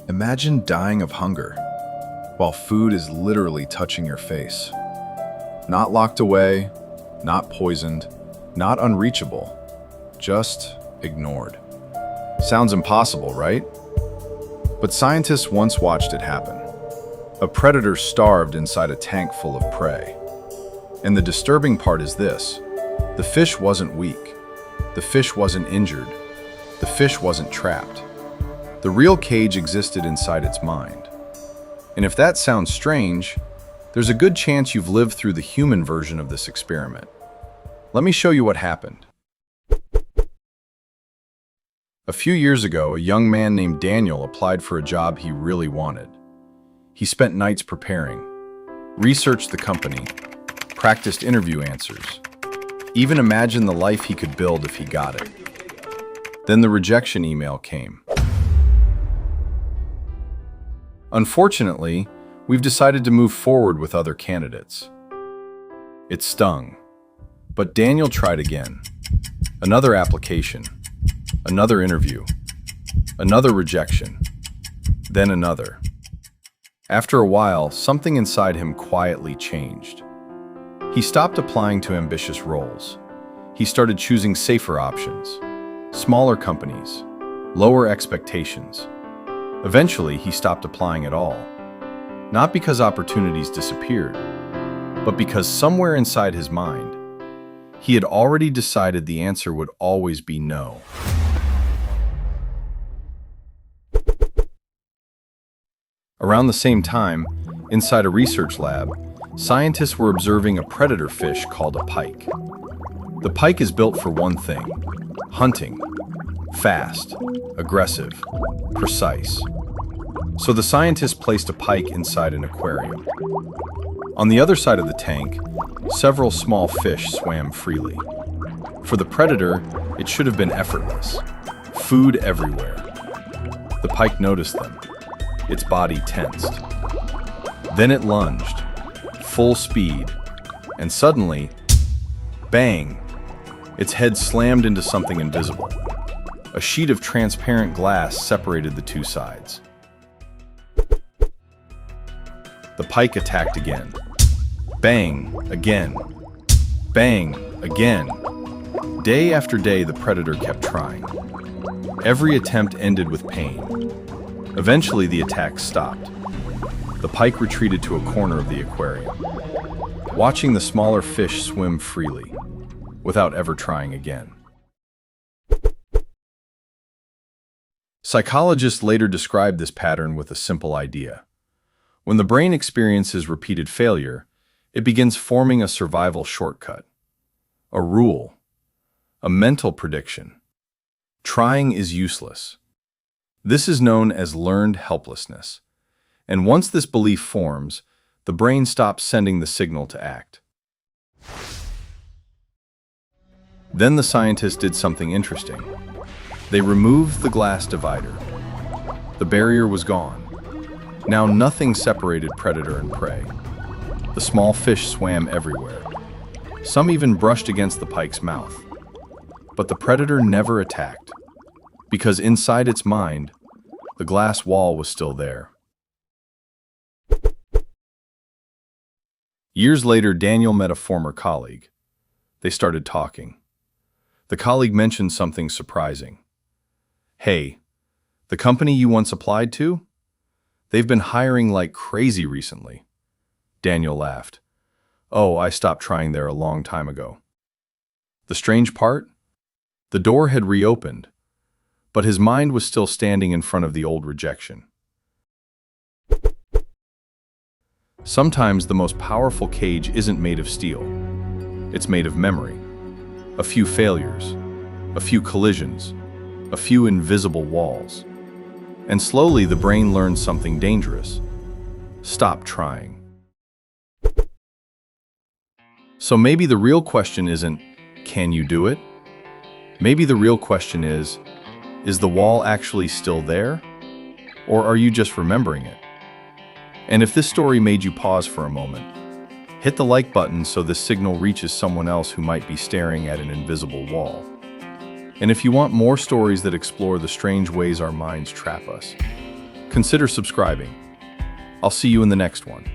Imagine dying of hunger while food is literally touching your face. Not locked away, not poisoned, not unreachable, just ignored. Sounds impossible, right? But scientists once watched it happen. A predator starved inside a tank full of prey. And the disturbing part is this: the fish wasn't weak. The fish wasn't injured. The fish wasn't trapped. The real cage existed inside its mind. And if that sounds strange, there's a good chance you've lived through the human version of this experiment. Let me show you what happened. A few years ago, a young man named Daniel applied for a job he really wanted. He spent nights preparing, researched the company, practiced interview answers, even imagined the life he could build if he got it. Then the rejection email came. Unfortunately, we've decided to move forward with other candidates. It stung, but Daniel tried again. Another application, another interview, another rejection, then another. After a while, something inside him quietly changed. He stopped applying to ambitious roles. He started choosing safer options, smaller companies, lower expectations. Eventually, he stopped applying at all. Not because opportunities disappeared, but because somewhere inside his mind, he had already decided the answer would always be no. Around the same time, inside a research lab, scientists were observing a predator fish called a pike. The pike is built for one thing: hunting. Fast, aggressive, precise. So the scientists placed a pike inside an aquarium. On the other side of the tank, several small fish swam freely. For the predator, it should have been effortless. Food everywhere. The pike noticed them. Its body tensed. Then it lunged, full speed, and suddenly, bang! Its head slammed into something invisible. A sheet of transparent glass separated the two sides. The pike attacked again. Bang, again. Bang, again. Day after day, the predator kept trying. Every attempt ended with pain. Eventually, the attack stopped. The pike retreated to a corner of the aquarium, watching the smaller fish swim freely, without ever trying again. Psychologists later described this pattern with a simple idea. When the brain experiences repeated failure, it begins forming a survival shortcut, a rule, a mental prediction. Trying is useless. This is known as learned helplessness. And once this belief forms, the brain stops sending the signal to act. Then the scientists did something interesting. They removed the glass divider. The barrier was gone. Now nothing separated predator and prey. The small fish swam everywhere. Some even brushed against the pike's mouth. But the predator never attacked, because inside its mind, the glass wall was still there. Years later, Daniel met a former colleague. They started talking. The colleague mentioned something surprising. "Hey, the company you once applied to? They've been hiring like crazy recently." Daniel laughed. "Oh, I stopped trying there a long time ago." The strange part? The door had reopened, but his mind was still standing in front of the old rejection. Sometimes the most powerful cage isn't made of steel. It's made of memory. A few failures, a few collisions, a few invisible walls. And slowly the brain learns something dangerous. Stop trying. So maybe the real question isn't, can you do it? Maybe the real question is the wall actually still there? Or are you just remembering it? And if this story made you pause for a moment, hit the like button so this signal reaches someone else who might be staring at an invisible wall. And if you want more stories that explore the strange ways our minds trap us, consider subscribing. I'll see you in the next one.